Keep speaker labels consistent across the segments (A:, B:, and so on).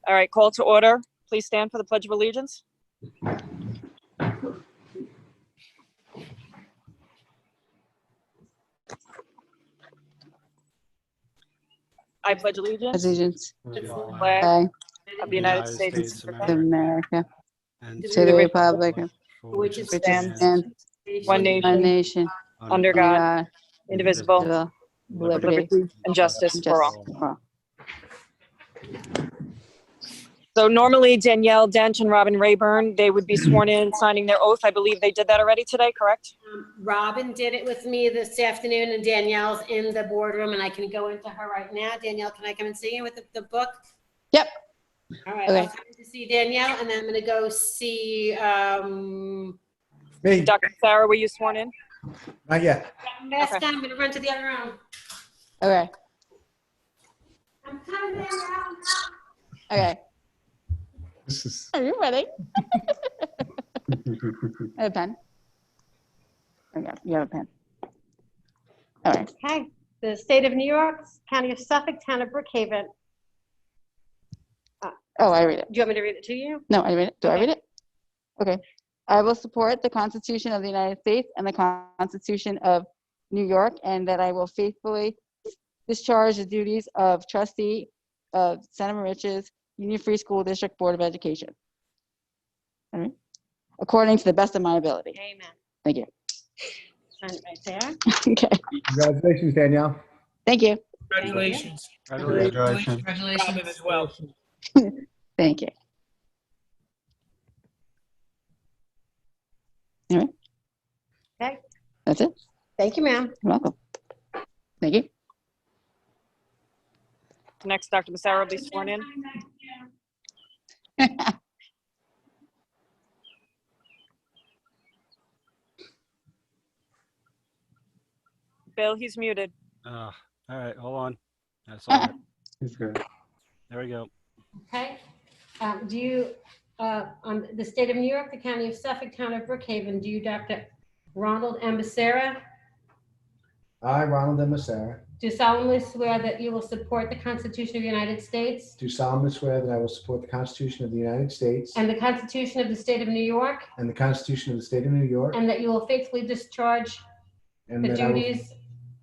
A: All right, call to order. Please stand for the Pledge of Allegiance. I pledge allegiance
B: Allegiance
A: to the flag
B: flag
A: of the United States of
B: of America,
C: and
B: to the republic
C: for which it
B: which it
C: stands,
B: stands,
A: one
B: one
A: nation,
B: nation,
A: under
B: under
A: God,
B: God,
A: indivisible,
B: indivisible,
A: with
B: liberty,
A: liberty and justice
B: and
A: for all.
B: justice for all.
A: So normally Danielle Dench and Robin Rayburn, they would be sworn in, signing their oath. I believe they did that already today, correct?
D: Robin did it with me this afternoon, and Danielle's in the boardroom, and I can go into her right now. Danielle, can I come and see you with the book?
B: Yep.
D: All right,
B: Okay.
D: I'll come to see Danielle, and then I'm gonna go see,
E: Me,
A: Dr. Sarah, were you sworn in?
E: not yet.
D: Last
A: Okay.
D: time, I'm gonna run to the other room.
B: Okay.
D: I'm coming, Danielle.
B: Okay.
E: This is.
B: Are you ready? I have a pen. Okay, you have a pen. All right.
F: Okay, the state of New York, county of Suffolk, town of Brookhaven.
B: Oh, I read it.
F: Do you want me to read it to you?
B: No, I read it. Do I
F: Okay.
B: read it? Okay. I will support the Constitution of the United States and the Constitution of New York, and that I will faithfully discharge the duties of trustee of Santa Maricia's Union Free School District Board of Education. All right. According to the best of my ability.
F: Amen.
B: Thank you.
F: Sign it right there.
B: Okay.
E: Congratulations, Danielle.
B: Thank you.
G: Congratulations.
C: Congratulations.
G: Robin as well.
B: Thank you. All right.
F: Okay.
B: That's it.
F: Thank you, ma'am.
B: You're welcome. Thank you.
A: Next, Dr. Massaro will be sworn in. Bill, he's muted.
C: All right, hold on. That's all right.
E: He's good.
C: There we go.
F: Okay. Do you, on the state of New York, the county of Suffolk, town of Brookhaven, do you, Dr. Ronald M. Becerra,
E: I, Ronald M. Massara,
F: do solemnly swear that you will support the Constitution of the United States
E: do solemnly swear that I will support the Constitution of the United States
F: and the Constitution of the state of New York,
E: and the Constitution of the State of New York,
F: and that you will faithfully discharge
E: and
F: the
E: that I will,
F: duties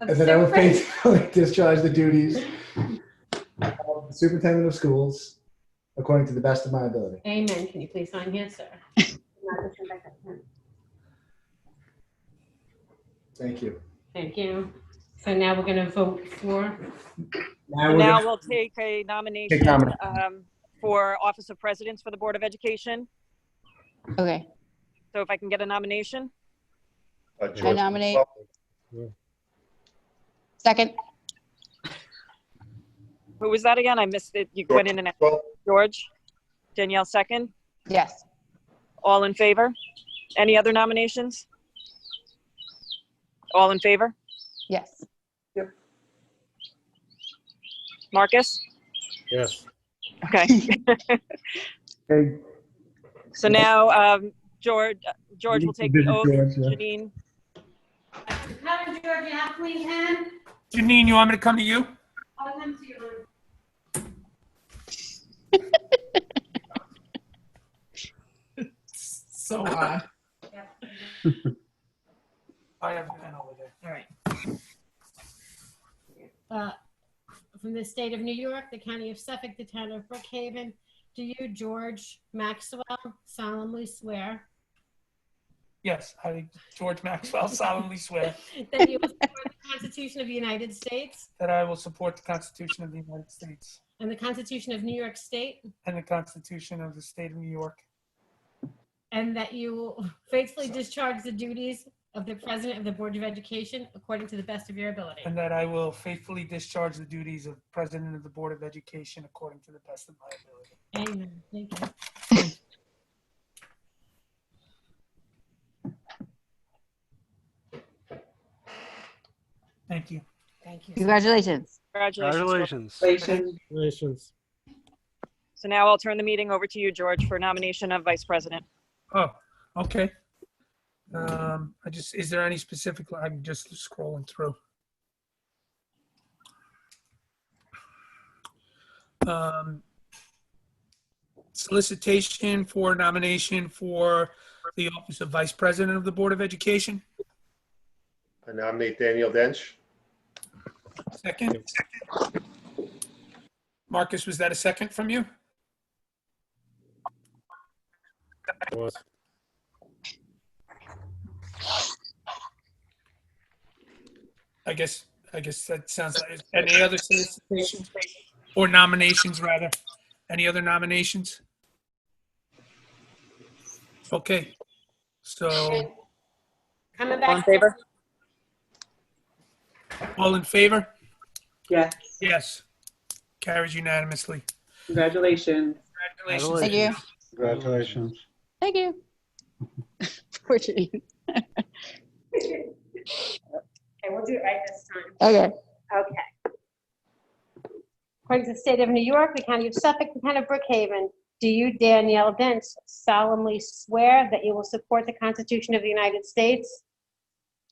F: of
E: and that I will
F: superintendent.
E: faithfully discharge the duties of the Superintendent of Schools according to the best of my ability.
F: Amen. Can you please sign here, sir?
E: Thank you.
F: Thank you. So now we're going to vote for,
E: Now we're
A: Now
E: gonna
A: we'll take a nomination
E: nomination.
A: for Office of Presidents for the Board of Education.
B: Okay.
A: So if I can get a nomination.
B: I nominate. Second.
A: Who was that again? I missed it. You went in and out. George? Danielle second?
B: Yes.
A: All in favor? Any other nominations? All in favor?
B: Yes.
A: Marcus?
C: Yes.
A: Okay.
E: Okay.
A: So now George will take the oath.
E: George, yeah.
A: Janine?
D: Come, George, you have clean hand?
G: Janine, you want me to come to you?
D: I'll come to you.
G: So high. I have a pen over there.
F: all right. From the state of New York, the county of Suffolk, the town of Brookhaven, do you, George Maxwell, solemnly swear
G: Yes, I, George Maxwell, solemnly swear
F: that you will support the Constitution of the United States
G: that I will support the Constitution of the United States
F: and the Constitution of New York State,
G: and the Constitution of the State of New York,
F: and that you will faithfully discharge the duties of the President of the Board of Education according to the best of your ability?
G: and that I will faithfully discharge the duties of President of the Board of Education according to the best of my ability.
F: Amen. Thank you.
G: Thank you.
F: Thank you.
B: Congratulations.
A: Congratulations.
C: Congratulations.
A: So now I'll turn the meeting over to you, George, for nomination of Vice President.
G: Oh, okay. Is there any specific, I'm just scrolling through. solicitation for nomination for the office of Vice President of the Board of Education.
H: I nominate Daniel Dench.
G: Second. Marcus, was that a second from you?
C: Was.
G: I guess that sounds like, any other solicitations or nominations rather? Any other nominations? Okay, so
D: Coming
A: All in
D: back.
A: favor?
G: all in favor?
I: Yes.
G: Yes. Carries unanimously.
I: Congratulations.
G: Congratulations.
B: Thank you.
H: Congratulations.
B: Thank you. Poor Janine.
D: Okay, we'll do it right this time.
B: Okay.
D: Okay. According to the state of New York, the county of Suffolk, the town of Brookhaven, do you, Danielle Dent, solemnly swear that you will support the Constitution of the United States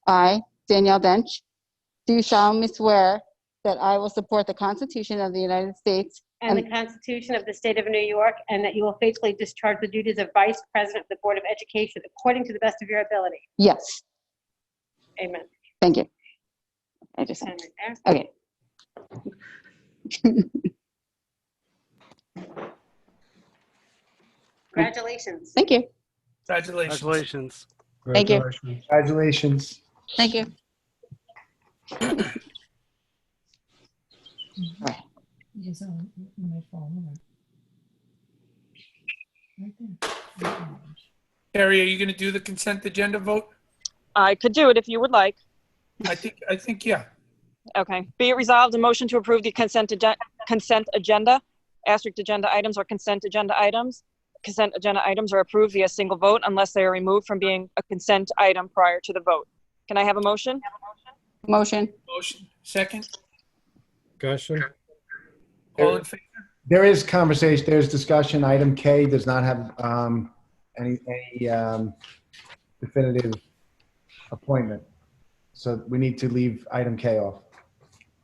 B: I, Danielle Dench, do solemnly swear that I will support the Constitution of the United States
D: and the Constitution of the state of New York, and that you will faithfully discharge the duties of Vice President of the Board of Education according to the best of your ability?
B: Yes.
D: Amen.
B: Thank you. I just
D: Sign right there.
B: okay.
D: Congratulations.
B: Thank you.
G: Congratulations.
C: Congratulations.
B: Thank you.
E: Congratulations.
B: Thank you.
F: Yes, on my phone. Right there.
G: Carrie, are you going to do the consent agenda vote?
A: I could do it if you would like.
G: I think, yeah.
A: Okay. Be it resolved, a motion to approve the consent agenda, asterisk agenda items or consent agenda items. Consent agenda items are approved via single vote unless they are removed from being a consent item prior to the vote. Can I have a motion?
B: Motion.
G: Motion. Second.
C: Discussion.
G: All in favor?
E: There is conversation, there's discussion. Item K does not have any definitive appointment. So we need to leave item K off.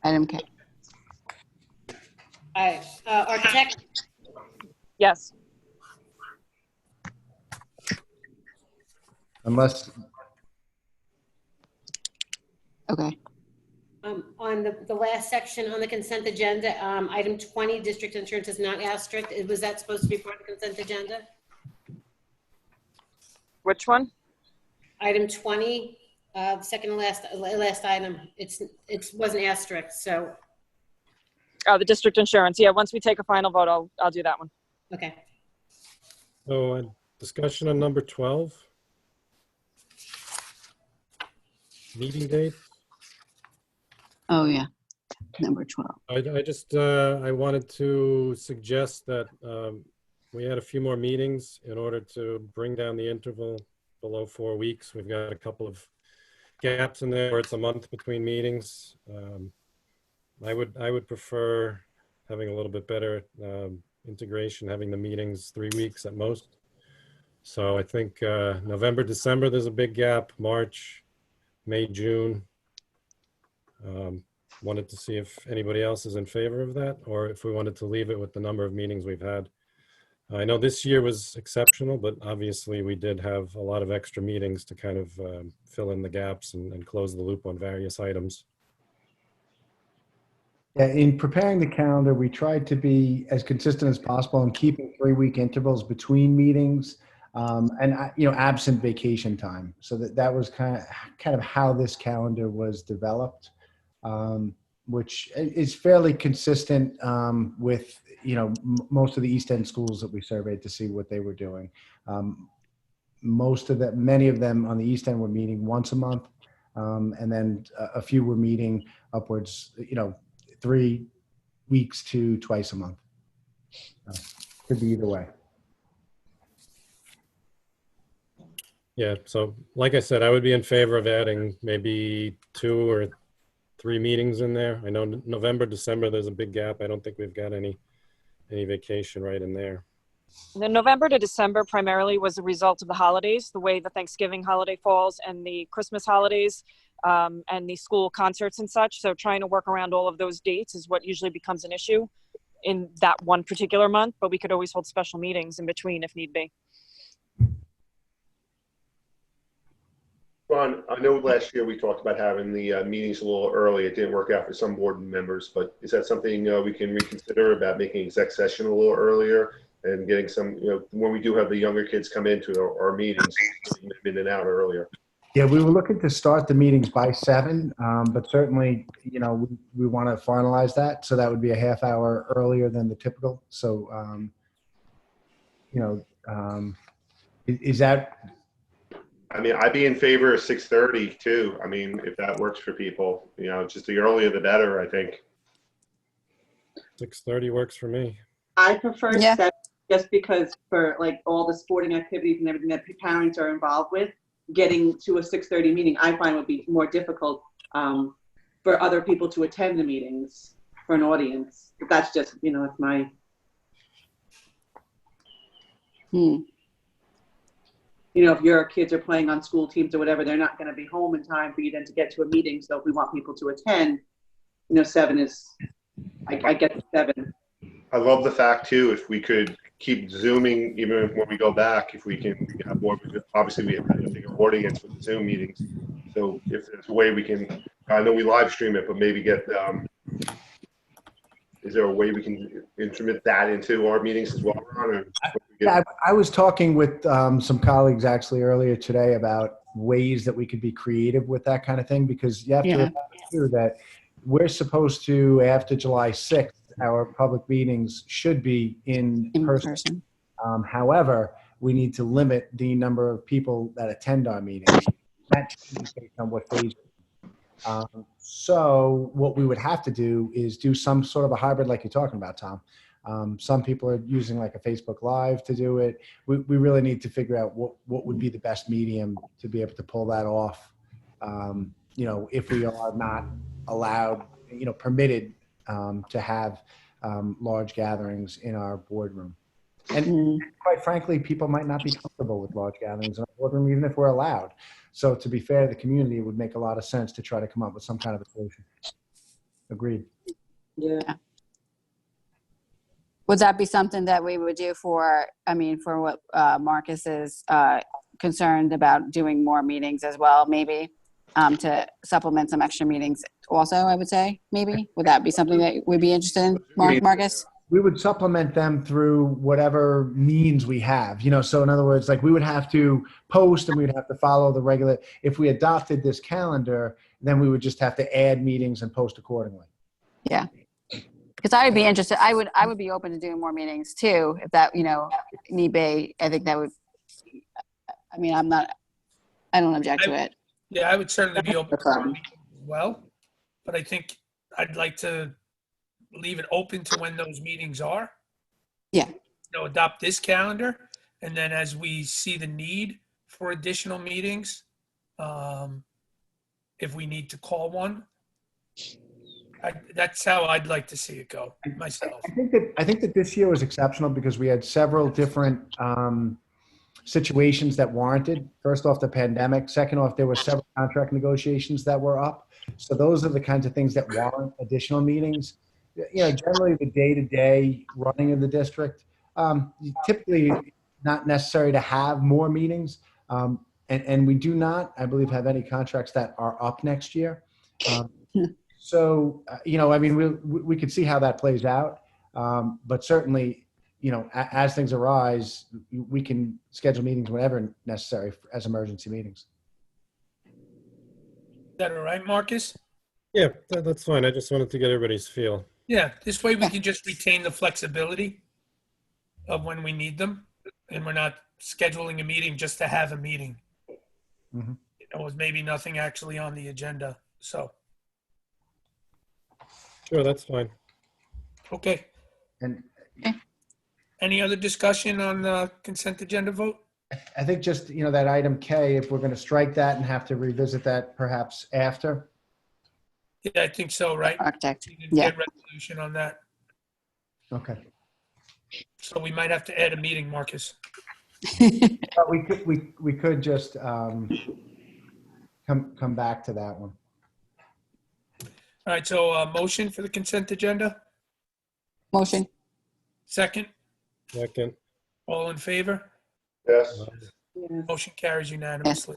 B: Item K.
D: Architect,
A: Yes.
E: Unless,
B: Okay.
D: on the last section on the consent agenda, item 20, district insurance is not asterisk. Was that supposed to be part of the consent agenda?
A: Which one?
D: Item 20, second to last item, it wasn't asterisk, so,
A: Oh, the district insurance. Yeah, once we take a final vote, I'll do that one.
D: okay.
C: So discussion on number 12. Meeting date.
B: Oh, yeah. Number 12.
C: I just, I wanted to suggest that we had a few more meetings in order to bring down the interval below 4 weeks. We've got a couple of gaps in there where it's a month between meetings. I would prefer having a little bit better integration, having the meetings 3 weeks at most. So I think November, December, there's a big gap. March, May, June. Wanted to see if anybody else is in favor of that, or if we wanted to leave it with the number of meetings we've had. I know this year was exceptional, but obviously we did have a lot of extra meetings to kind of fill in the gaps and close the loop on various items.
E: yeah, in preparing the calendar, we tried to be as consistent as possible and keeping 3-week intervals between meetings, and absent vacation time. So that was kind of how this calendar was developed, which is fairly consistent with most of the East End schools that we surveyed to see what they were doing. Many of them on the East End were meeting once a month, and then a few were meeting upwards, 3 weeks to twice a month. Could be either way.
C: Yeah, so like I said, I would be in favor of adding maybe 2 or 3 meetings in there. I know November, December, there's a big gap. I don't think we've got any vacation right in there.
A: The November to December primarily was a result of the holidays, the way the Thanksgiving holiday falls and the Christmas holidays, and the school concerts and such. So trying to work around all of those dates is what usually becomes an issue. in that one particular month, but we could always hold special meetings in between if need be.
H: Ron, I know last year we talked about having the meetings a little early. It didn't work out for some board members, but is that something we can reconsider about making exec session a little earlier and getting some, when we do have the younger kids come into our meetings, getting them in and out earlier?
E: Yeah, we were looking to start the meetings by 7, but certainly, we want to finalize that. So that would be a half hour earlier than the typical. So, is that?
H: I mean, I'd be in favor of 6:30 too. I mean, if that works for people, just the earlier the better, I think.
C: 6:30 works for me.
I: I prefer
B: Yeah.
I: 7 just because for like all the sporting activities and everything that parents are involved with, getting to a 6:30 meeting, I find would be more difficult for other people to attend the meetings for an audience. But that's just, it's my. If your kids are playing on school teams or whatever, they're not going to be home in time for you then to get to a meeting. So if we want people to attend, 7 is, I get the 7.
H: I love the fact too, if we could keep Zooming, even when we go back, if we can have more, obviously we have a bigger audience with the Zoom meetings. So if there's a way we can, I know we live stream it, but maybe get, is there a way we can intermit that into our meetings as well, Ron?
E: Yeah, I was talking with some colleagues actually earlier today about ways that we could be creative with that kind of thing, because you have to remember too that we're supposed to, after July 6th, our public meetings should be in person. However, we need to limit the number of people that attend our meetings. That changes based on what phase. So what we would have to do is do some sort of a hybrid like you're talking about, Tom. Some people are using like a Facebook Live to do it. We really need to figure out what would be the best medium to be able to pull that off. If we are not allowed, permitted to have large gatherings in our boardroom. And quite frankly, people might not be comfortable with large gatherings in our boardroom, even if we're allowed. So to be fair to the community, it would make a lot of sense to try to come up with some kind of a solution. Agreed.
I: Yeah.
B: Would that be something that we would do for what Marcus is concerned about, doing more meetings as well, maybe to supplement some extra meetings also, I would say, maybe? Would that be something that we'd be interested in, Marcus?
E: We would supplement them through whatever means we have, so in other words, like we would have to post and we would have to follow the regular, if we adopted this calendar, then we would just have to add meetings and post accordingly.
B: Yeah. Because I would be interested, I would be open to doing more meetings too, if that, need be. I think that would, I don't object to it.
G: Yeah, I would certainly be open to meetings as well, but I think I'd like to leave it open to when those meetings are.
B: Yeah.
G: Adopt this calendar, and then as we see the need for additional meetings, if we need to call one, that's how I'd like to see it go myself.
E: I think that this year was exceptional because we had several different situations that warranted. First off, the pandemic. Second off, there were several contract negotiations that were up. So those are the kinds of things that warrant additional meetings. Generally the day-to-day running of the district, typically not necessary to have more meetings. And we do not, I believe, have any contracts that are up next year. So, we could see how that plays out. But certainly, as things arise, we can schedule meetings whenever necessary as emergency meetings.
G: Is that all right, Marcus?
C: Yeah, that's fine. I just wanted to get everybody's feel.
G: Yeah, this way we can just retain the flexibility of when we need them, and we're not scheduling a meeting just to have a meeting.
E: Mm-hmm.
G: With maybe nothing actually on the agenda. So.
C: Sure, that's fine.
G: Okay.
E: And
G: any other discussion on the consent agenda vote?
E: I think just, that item K, if we're going to strike that and have to revisit that perhaps after.
G: Yeah, I think so, right?
B: Architect.
G: We didn't get resolution on that.
E: Okay.
G: So we might have to add a meeting, Marcus.
E: But we could just come back to that one.
G: All right, so motion for the consent agenda?
B: Motion.
G: Second,
C: Second.
G: all in favor?
H: Yes.
I: Yeah.
G: Motion carries unanimously.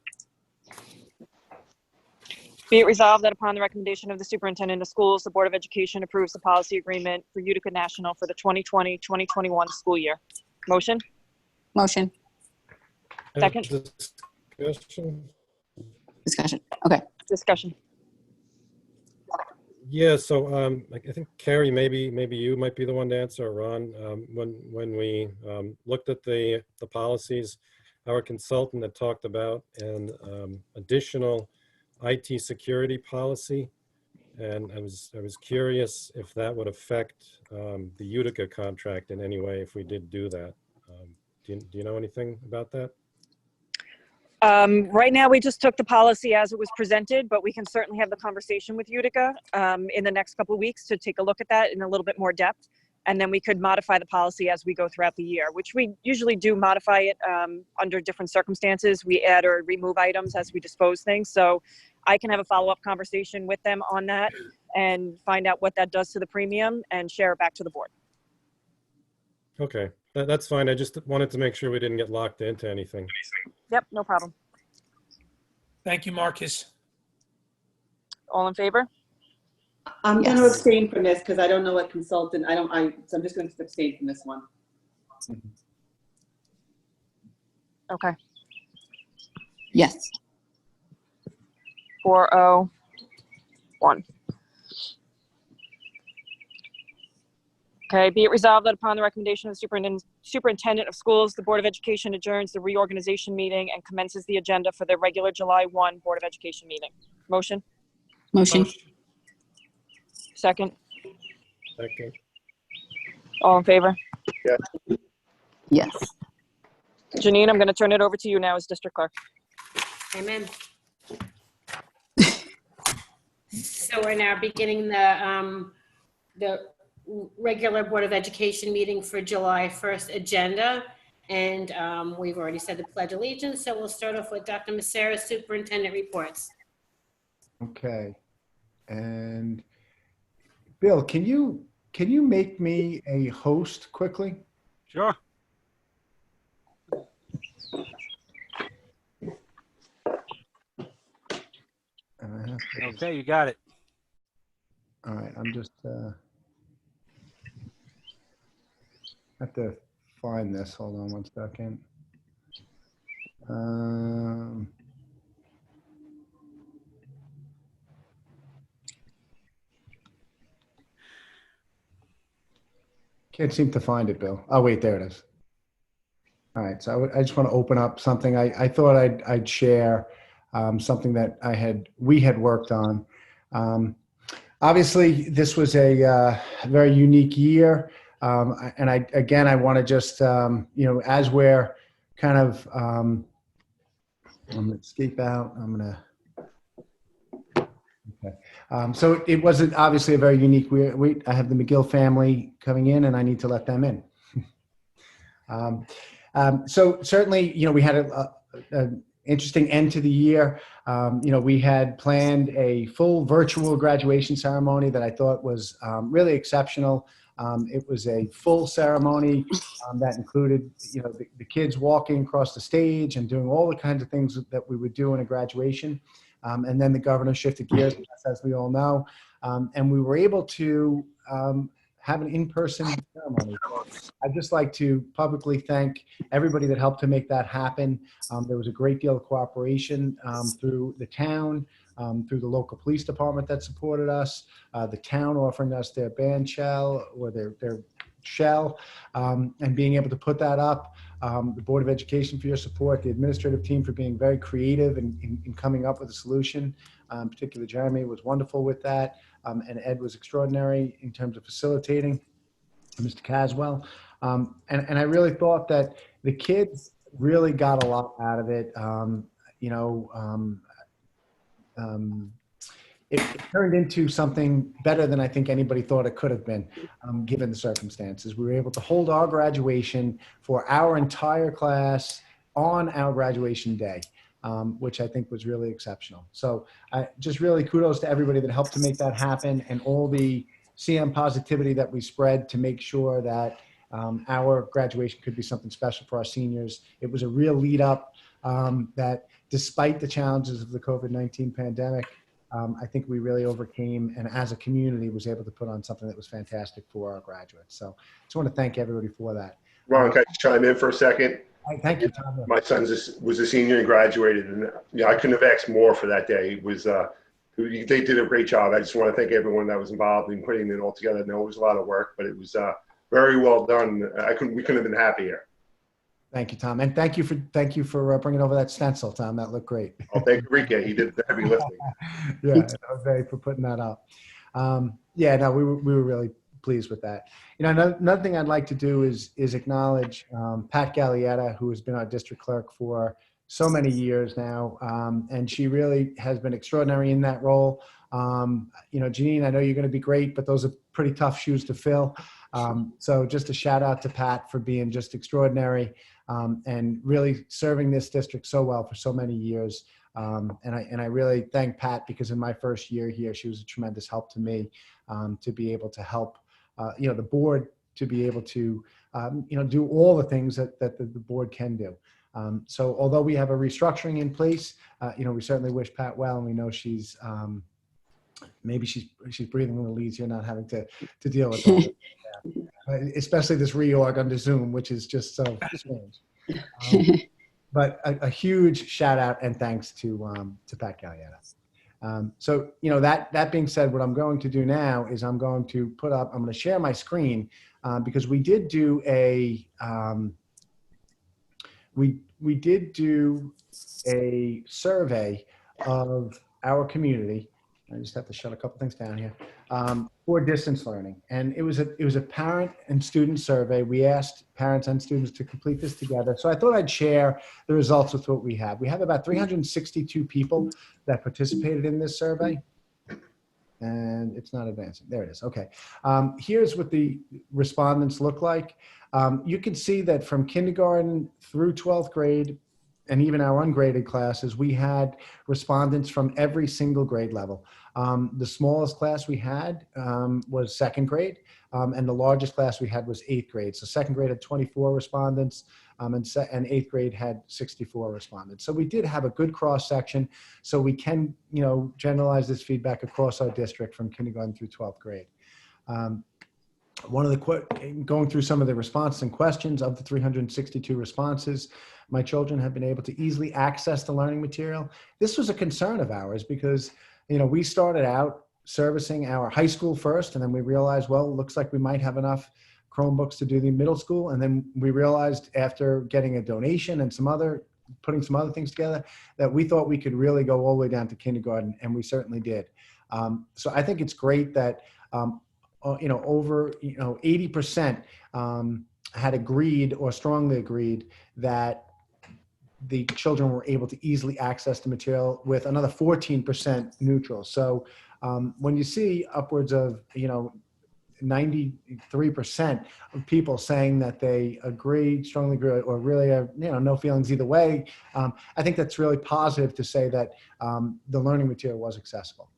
A: Be it resolved that upon the recommendation of the superintendent of schools, the Board of Education approves the policy agreement for Utica National for the 2020-2021 school year. Motion?
B: Motion.
A: Second.
C: Discussion?
B: Discussion. Okay.
A: Discussion.
C: Yeah, so I think Carrie, maybe you might be the one to answer, or Ron. When we looked at the policies, our consultant had talked about an additional IT security policy, and I was curious if that would affect the Utica contract in any way if we did do that. Do you know anything about that?
A: Right now, we just took the policy as it was presented, but we can certainly have the conversation with Utica in the next couple of weeks to take a look at that in a little bit more depth. And then we could modify the policy as we go throughout the year, which we usually do modify it under different circumstances. We add or remove items as we dispose things. So I can have a follow-up conversation with them on that and find out what that does to the premium and share it back to the board.
C: Okay, that's fine. I just wanted to make sure we didn't get locked into anything.
A: Yep, no problem.
G: Thank you, Marcus.
A: All in favor?
I: I'm going to
B: Yes.
I: abstain from this because I don't know what consultant, so I'm just going to abstain from this one.
A: Okay.
B: Yes.
A: 401. Okay, be it resolved that upon the recommendation of the superintendent of schools, the Board of Education adjourns the reorganization meeting and commences the agenda for the regular July 1 Board of Education meeting. Motion?
B: Motion.
A: Second?
C: Second.
A: All in favor?
B: Yes.
A: Janine, I'm going to turn it over to you now as district clerk.
F: Amen. So we're now beginning the regular Board of Education meeting for July 1st agenda. And we've already said the Pledge of Allegiance, so we'll start off with Dr. Massera, Superintendent Reports.
E: Okay. And Bill, can you make me a host quickly?
J: Sure. Okay, you got it.
E: All right, I'm just have to find this. Hold on one second. Can't seem to find it, Bill. Oh, wait, there it is. All right, so I just want to open up something. I thought I'd share something that we had worked on. Obviously, this was a very unique year, and I want to just as we're kind of I'm going to escape out. I'm going to. Okay. So it wasn't obviously a very unique week. I have the McGill family coming in, and I need to let them in. So certainly, we had an interesting end to the year. We had planned a full virtual graduation ceremony that I thought was really exceptional. It was a full ceremony that included, the kids walking across the stage and doing all the kinds of things that we would do in a graduation. And then the governor shifted gears, as we all know, and we were able to have an in-person ceremony. I'd just like to publicly thank everybody that helped to make that happen. There was a great deal of cooperation through the town, through the local police department that supported us, the town offering us their band shell or their shell, and being able to put that up. The Board of Education for your support, the administrative team for being very creative in coming up with a solution. Particularly Jeremy was wonderful with that, and Ed was extraordinary in terms of facilitating, Mr. Caswell. And I really thought that the kids really got a lot out of it. It turned into something better than I think anybody thought it could have been, given the circumstances. We were able to hold our graduation for our entire class on our graduation day, which I think was really exceptional. So just really kudos to everybody that helped to make that happen, and all the CM positivity that we spread to make sure that our graduation could be something special for our seniors. It was a real lead up that despite the challenges of the COVID-19 pandemic, I think we really overcame, and as a community was able to put on something that was fantastic for our graduates. So I just want to thank everybody for that.
H: Ron, can I chime in for a second?
E: Thank you, Tom.
H: My son was a senior and graduated, and I couldn't have asked more for that day. It was they did a great job. I just want to thank everyone that was involved in putting it all together. I know it was a lot of work, but it was very well done. We couldn't have been happier.
E: Thank you, Tom, and thank you for bringing over that stencil, Tom. That looked great.
H: Oh, thank you, Rika. He did the heavy lifting.
E: Yeah, Jose, for putting that up. Yeah, no, we were really pleased with that. You know, another thing I'd like to do is acknowledge Pat Gallietta, who has been our district clerk for so many years now, and she really has been extraordinary in that role. You know, Janine, I know you're going to be great, but those are pretty tough shoes to fill. So just a shout out to Pat for being just extraordinary and really serving this district so well for so many years. And I really thank Pat, because in my first year here, she was a tremendous help to me to be able to help, you know, the board to be able to, you know, do all the things that the board can do. So although we have a restructuring in place, you know, we certainly wish Pat well, and we know she's, maybe she's breathing a little easier, not having to deal with all that. Especially this reorg under Zoom, which is just so strange. But a huge shout out and thanks to Pat Gallietta. So, you know, that being said, what I'm going to do now is I'm going to share my screen because we did do we did do a survey of our community. I just have to shut a couple things down here for distance learning, and it was a parent and student survey. We asked parents and students to complete this together. So I thought I'd share the results with what we have. We have about 362 people that participated in this survey, and it's not advancing. There it is. Okay. Here's what the respondents look like. You can see that from kindergarten through 12th grade, and even our ungraded classes, we had respondents from every single grade level. The smallest class we had was second grade, and the largest class we had was 8th grade. So second grade had 24 respondents, and 8th grade had 64 respondents. So we did have a good cross section, so we can, you know, generalize this feedback across our district from kindergarten through 12th grade. Going through some of the responses and questions, of the 362 responses, my children have been able to easily access the learning material. This was a concern of ours because, you know, we started out servicing our high school first, and then we realized, well, it looks like we might have enough Chromebooks to do the middle school. And then we realized after getting a donation and putting some other things together, that we thought we could really go all the way down to kindergarten, and we certainly did. So I think it's great that, you know, over, you know, 80% had agreed or strongly agreed that the children were able to easily access the material, with another 14% neutral. So when you see upwards of, you know, 93% of people saying that they agree, strongly agree, or really have, you know, no feelings either way, I think that's really positive to say that the learning material was accessible.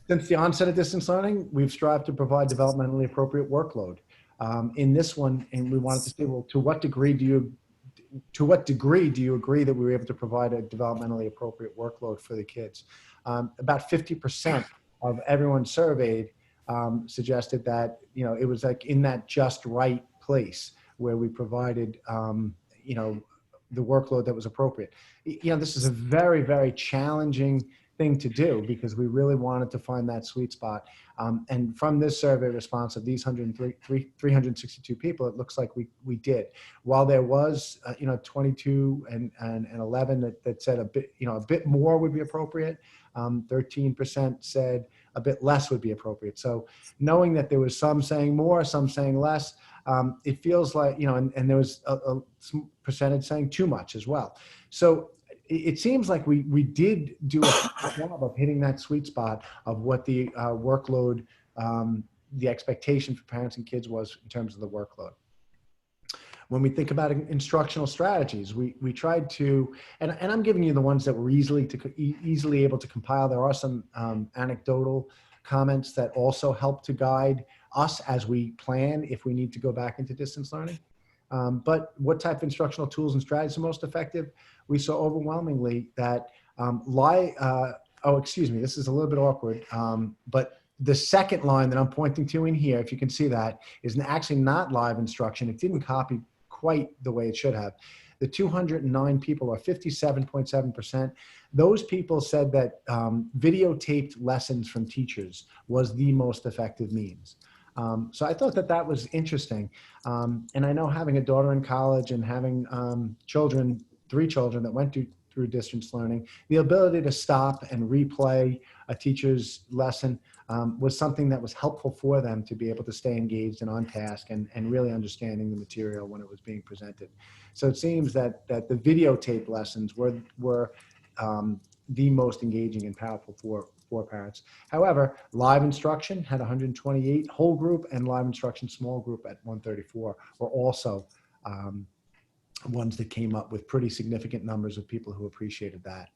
E: Since the onset of distance learning, we've strived to provide developmentally appropriate workload. In this one, and we wanted to say, well, to what degree do you agree that we were able to provide a developmentally appropriate workload for the kids? About 50% of everyone surveyed suggested that, you know, it was like in that just right place where we provided, you know, the workload that was appropriate. You know, this is a very, very challenging thing to do because we really wanted to find that sweet spot. And from this survey response of these 362 people, it looks like we did. While there was, you know, 22 and 11 that said a bit, you know, a bit more would be appropriate. 13% said a bit less would be appropriate. So knowing that there was some saying more, some saying less, it feels like, you know, and there was a percentage saying too much as well. So it seems like we did do a job of hitting that sweet spot of what the workload, the expectation for parents and kids was in terms of the workload. When we think about instructional strategies, we tried to, and I'm giving you the ones that were easily able to compile. There are some anecdotal comments that also help to guide us as we plan if we need to go back into distance learning. But what type of instructional tools and strategies are most effective? We saw overwhelmingly that this is a little bit awkward, but the second line that I'm pointing to in here, if you can see that, is actually not live instruction. It didn't copy quite the way it should have. The 209 people, or 57.7%, those people said that videotaped lessons from teachers was the most effective means. So I thought that that was interesting. And I know, having a daughter in college and having three children that went through distance learning, the ability to stop and replay a teacher's lesson was something that was helpful for them to be able to stay engaged and on task and really understanding the material when it was being presented. So it seems that the videotape lessons were the most engaging and powerful for parents. However, live instruction had 128 whole group, and live instruction small group at 134 were also ones that came up with pretty significant numbers of people who appreciated that.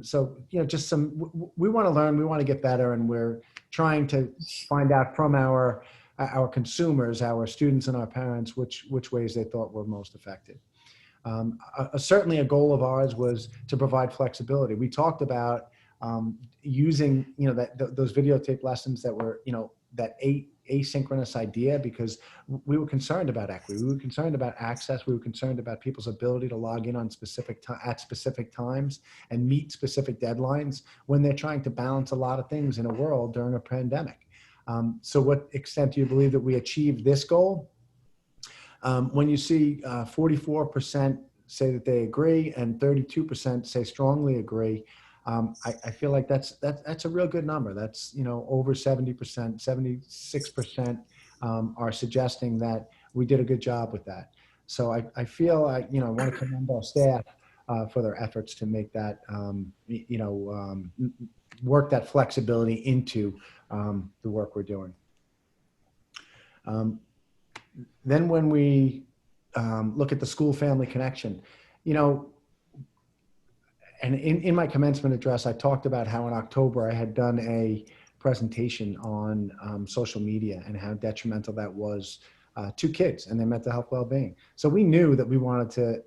E: So, just we want to learn, we want to get better, and we're trying to find out from our consumers, our students and our parents, which ways they thought were most effective. Certainly a goal of ours was to provide flexibility. We talked about using, those videotape lessons that were, that asynchronous idea, because we were concerned about equity. We were concerned about access. We were concerned about people's ability to log in on at specific times and meet specific deadlines when they're trying to balance a lot of things in a world during a pandemic. So what extent do you believe that we achieved this goal? When you see 44% say that they agree and 32% say strongly agree, I feel like that's a real good number. That's, over 70%, 76% are suggesting that we did a good job with that. So I feel I want to commend our staff for their efforts to make that, work that flexibility into the work we're doing. Then when we look at the school family connection, and in my commencement address, I talked about how in October I had done a presentation on social media and how detrimental that was to kids and their mental health well-being. So we knew that we wanted to,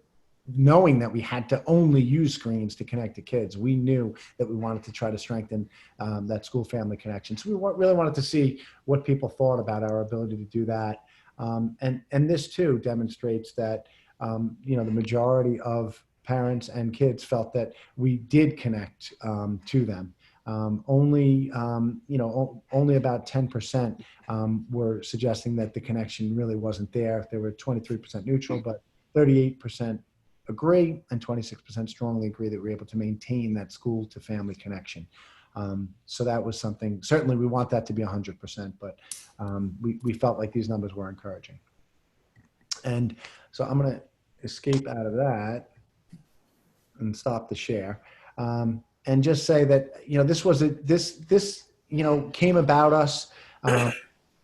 E: knowing that we had to only use screens to connect to kids, we knew that we wanted to try to strengthen that school family connection. So we really wanted to see what people thought about our ability to do that. And this too demonstrates that, the majority of parents and kids felt that we did connect to them. Only about 10% were suggesting that the connection really wasn't there. They were 23% neutral, but 38% agree and 26% strongly agree that we were able to maintain that school to family connection. So that was something, certainly we want that to be 100%, but we felt like these numbers were encouraging. And so I'm going to escape out of that and stop the share, and just say that this came about us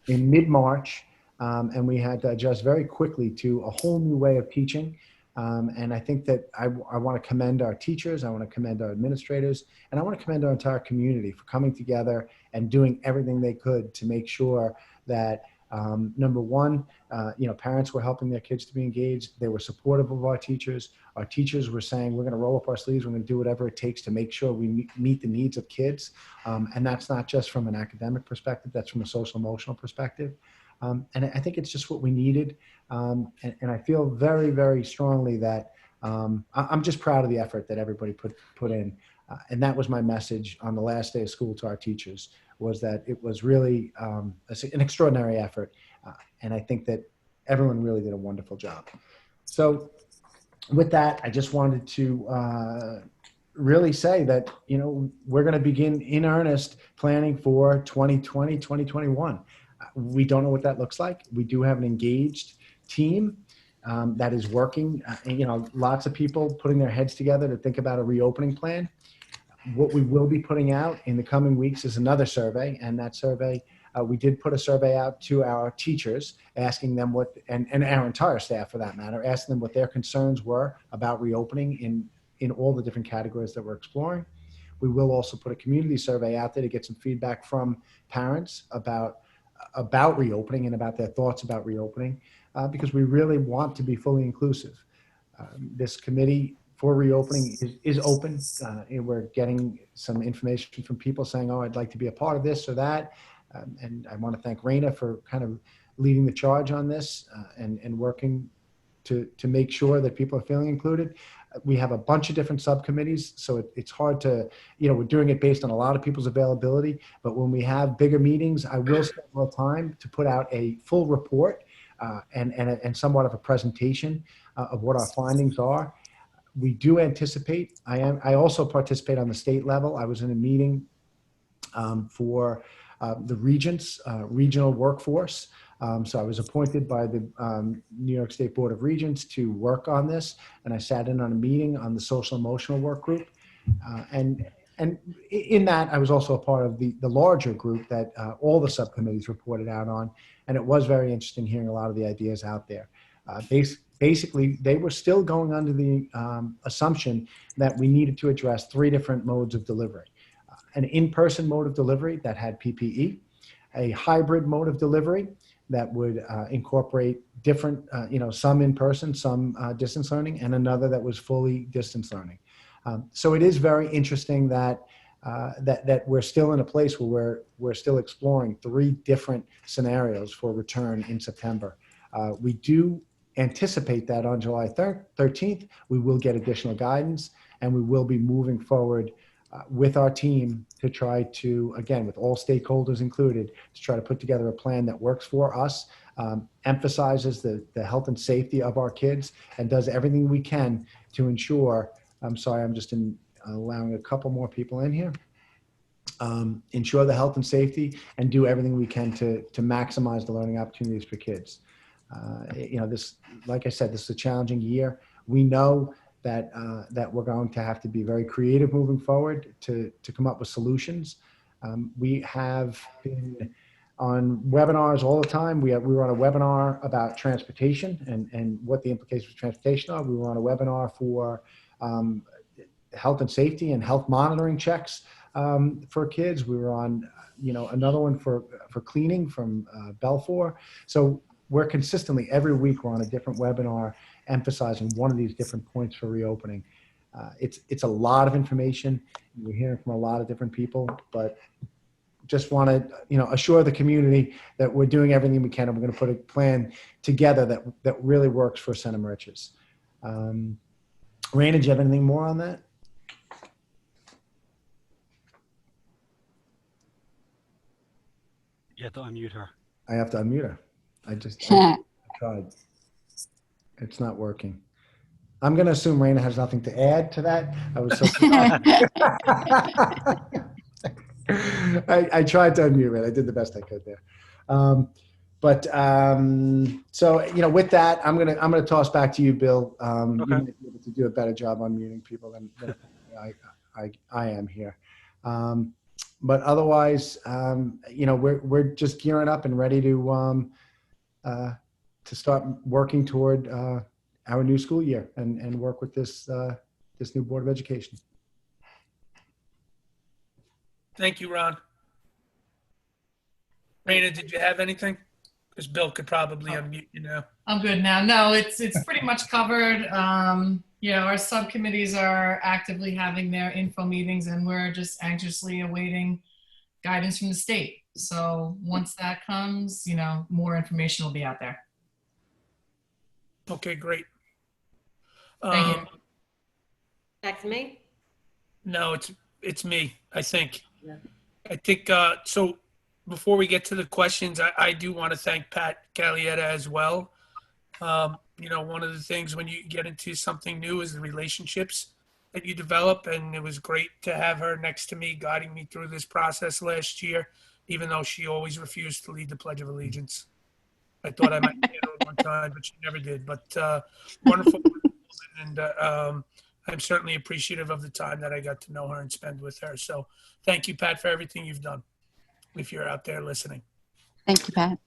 E: in mid-March, and we had to adjust very quickly to a whole new way of teaching. And I think that I want to commend our teachers, I want to commend our administrators, and I want to commend our entire community for coming together and doing everything they could to make sure that number one, parents were helping their kids to be engaged. They were supportive of our teachers. Our teachers were saying, we're going to roll up our sleeves. We're going to do whatever it takes to make sure we meet the needs of kids. And that's not just from an academic perspective, that's from a social emotional perspective. And I think it's just what we needed. And I feel very, very strongly that I'm just proud of the effort that everybody put in. And that was my message on the last day of school to our teachers, was that it was really an extraordinary effort. And I think that everyone really did a wonderful job. So with that, I just wanted to really say that, we're going to begin in earnest planning for 2020, 2021. We don't know what that looks like. We do have an engaged team that is working, lots of people putting their heads together to think about a reopening plan. What we will be putting out in the coming weeks is another survey, and that survey, we did put a survey out to our teachers, asking them and our entire staff for that matter, asking them what their concerns were about reopening in all the different categories that we're exploring. We will also put a community survey out there to get some feedback from parents about reopening and about their thoughts about reopening, because we really want to be fully inclusive. This committee for reopening is open. And we're getting some information from people saying, oh, I'd like to be a part of this or that. And I want to thank Raina for kind of leading the charge on this and working to make sure that people are feeling included. We have a bunch of different subcommittees, so it's hard to, we're doing it based on a lot of people's availability, but when we have bigger meetings, I will spend more time to put out a full report and somewhat of a presentation of what our findings are. We do anticipate, I also participate on the state level. I was in a meeting for the Regents, regional workforce. So I was appointed by the New York State Board of Regents to work on this, and I sat in on a meeting on the social emotional work group. And in that, I was also a part of the larger group that all the subcommittees reported out on, and it was very interesting hearing a lot of the ideas out there. Basically, they were still going under the assumption that we needed to address 3 different modes of delivery. An in-person mode of delivery that had PPE, a hybrid mode of delivery that would incorporate different, some in-person, some distance learning, and another that was fully distance learning. So it is very interesting that that we're still in a place where we're still exploring 3 different scenarios for return in September. We do anticipate that on July 13th, we will get additional guidance, and we will be moving forward with our team to try to, again, with all stakeholders included, to try to put together a plan that works for us, emphasizes the health and safety of our kids, and does everything we can to ensure, I'm sorry, I'm just allowing a couple more people in here, ensure the health and safety, and do everything we can to maximize the learning opportunities for kids. This, like I said, this is a challenging year. We know that we're going to have to be very creative moving forward to come up with solutions. We have been on webinars all the time. We were on a webinar about transportation and what the implications of transportation are. We were on a webinar for health and safety and health monitoring checks for kids. We were on, another one for cleaning from Belfour. So we're consistently, every week, we're on a different webinar emphasizing one of these different points for reopening. It's a lot of information. We're hearing from a lot of different people, but just want to, assure the community that we're doing everything we can, and we're going to put a plan together that really works for Center Moriches. Raina, do you have anything more on that?
J: You have to unmute her.
E: I have to unmute her. I tried. It's not working. I'm going to assume Raina has nothing to add to that. I was so I tried to unmute it. I did the best I could there. So with that, I'm gonna toss back to you, Bill.
J: Okay.
E: You might be able to do a better job on muting people than I am here. But otherwise, we're just gearing up and ready to start working toward our new school year and work with this new Board of Education.
G: Thank you, Ron. Raina, did you have anything? Because Bill could probably unmute you now.
K: I'm good now. No, it's pretty much covered. Our subcommittees are actively having their info meetings, and we're just anxiously awaiting guidance from the state. So once that comes, more information will be out there.
G: Okay, great.
K: Thank you.
F: Back to me?
G: No, it's me, I think.
F: Yeah.
G: I think, so before we get to the questions, I do want to thank Pat Calietta as well. One of the things when you get into something new is the relationships that you develop, and it was great to have her next to me guiding me through this process last year, even though she always refused to lead the Pledge of Allegiance. I thought I might get her one time, but she never did. But wonderful, and I'm certainly appreciative of the time that I got to know her and spend with her. So thank you, Pat, for everything you've done, if you're out there listening.
B: Thank you, Pat.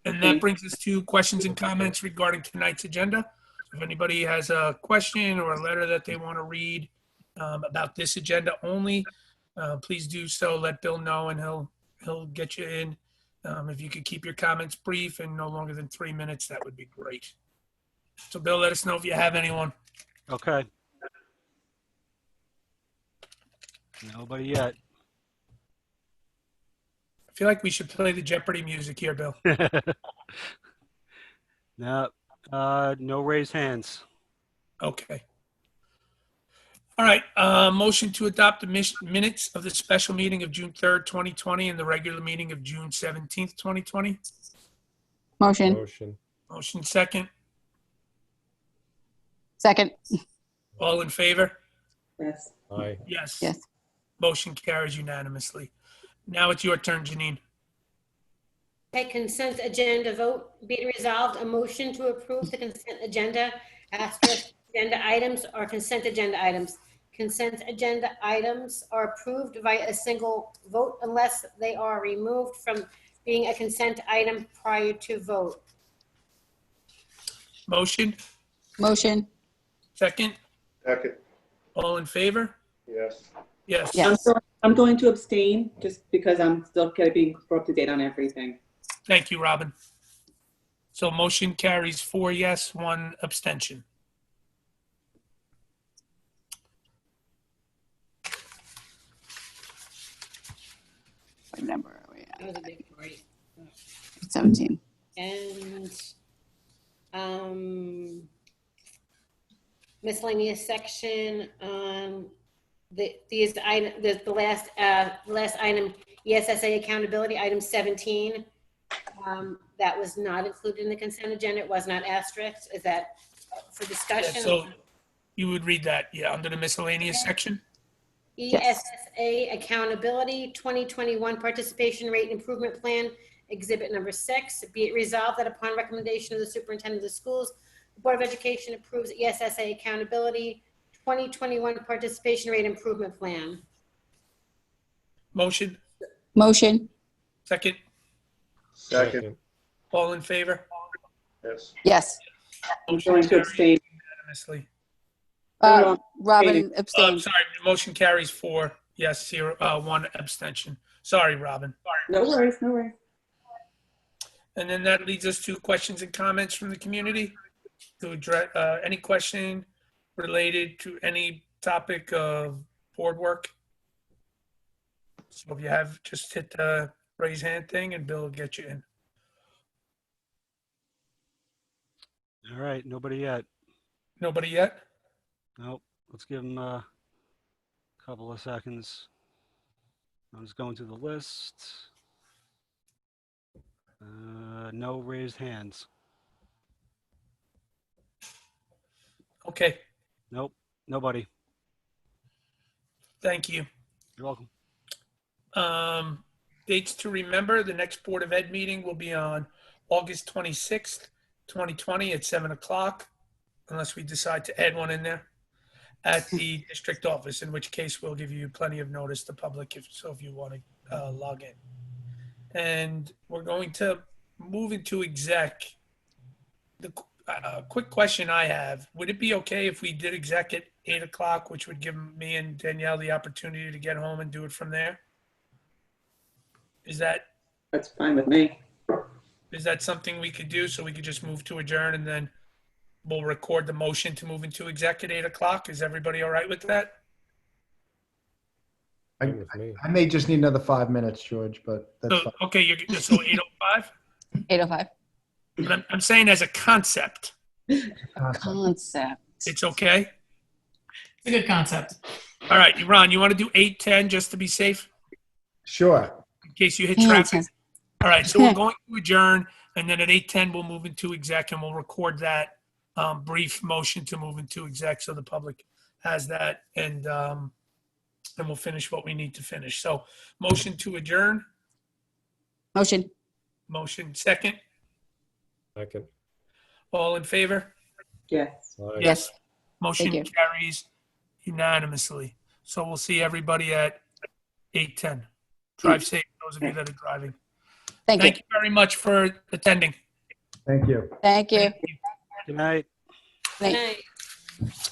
G: And that brings us to questions and comments regarding tonight's agenda. If anybody has a question or a letter that they want to read about this agenda only, please do so. Let Bill know, and he'll get you in. If you could keep your comments brief and no longer than 3 minutes, that would be great. So, Bill, let us know if you have anyone.
J: Okay. Nobody yet.
G: I feel like we should play the Jeopardy music here, Bill.
J: No, no raised hands.
G: Okay. All right. Motion to adopt the minutes of the special meeting of June 3rd, 2020, and the regular meeting of June 17th, 2020.
B: Motion.
C: Motion.
G: Motion second.
B: Second.
G: All in favor?
I: Yes.
C: Aye.
G: Yes.
B: Yes.
G: Motion carries unanimously. Now it's your turn, Janine.
F: Okay, consent agenda vote. Be it resolved, a motion to approve the consent agenda, asterisk, agenda items or consent agenda items. Consent agenda items are approved via a single vote unless they are removed from being a consent item prior to vote.
G: Motion
B: Motion.
G: second.
H: Second,
G: All in favor?
H: yes.
G: Yes.
B: Yes.
I: I'm going to abstain just because I'm still kind of being brought up to date on everything.
G: Thank you, Robin. So motion carries 4 yes, 1 abstention.
B: What number are we at?
F: That was a big party.
B: 17.
F: And miscellaneous section, the last item, ESSA accountability, item 17. That was not included in the consent agenda. It was not asterisked. Is that for discussion?
G: So you would read that, yeah, under the miscellaneous section?
F: ESSA accountability 2021 participation rate improvement plan, exhibit number 6. Be it resolved that upon recommendation of the superintendent of the schools, the Board of Education approves ESSA accountability 2021 participation rate improvement plan.
G: Motion
B: Motion.
G: second.
H: Second,
G: All in favor?
H: yes.
B: Yes.
I: I'm
G: Motion
I: going to
G: carries
I: abstain.
G: unanimously.
B: Robin
G: Oh,
B: abstained.
G: sorry, motion carries 4 yes, 0, 1 abstention. Sorry, Robin.
I: No worries, no worries.
G: And then that leads us to questions and comments from the community. To address any question related to any topic of board work. So if you have, just hit the raise hand thing and Bill will get you in.
J: All right, nobody yet.
G: Nobody yet?
J: Nope. Let's give them a couple of seconds. I'm just going through the list. No raised hands.
G: Okay,
J: Nope, nobody.
G: thank you.
J: You're welcome.
G: Dates to remember, the next Board of Ed meeting will be on August 26th, 2020 at 7 o'clock, unless we decide to add one in there, at the district office, in which case we'll give you plenty of notice to public if you want to log in. And we're going to move into exec. The quick question I have, would it be okay if we did exec at 8 o'clock, which would give me and Danielle the opportunity to get home and do it from there?
I: That's fine with me.
G: Is that something we could do, so we could just move to adjourn and then we'll record the motion to move into exec at 8 o'clock? Is everybody all right with that?
C: Fine with me.
E: I may just need another 5 minutes, George, but that's
G: So,
E: fine.
G: okay, so 8:05?
B: 8:05.
G: But I'm saying as a concept,
B: Concept.
G: it's okay?
K: It's a good concept.
G: All right, Ron, you want to do 8:10 just to be safe,
E: Sure.
G: in case you hit
B: Yeah,
G: traffic? All right, so we're going to adjourn, and then at 8:10, we'll move into exec, and we'll record that brief motion to move into exec so the public has that, and we'll finish what we need to finish. So motion to adjourn,
B: Motion.
G: motion second.
C: Second.
G: All in favor?
I: Yes.
C: Aye.
B: Yes.
G: Motion
B: Thank you.
G: carries unanimously. So we'll see everybody at 8:10. Drive safe, those of you that are driving.
B: Thank
G: Thank
B: you.
G: you very much for attending.
E: Thank you.
B: Thank you.
J: Good night.
B: Night.
F: Good night.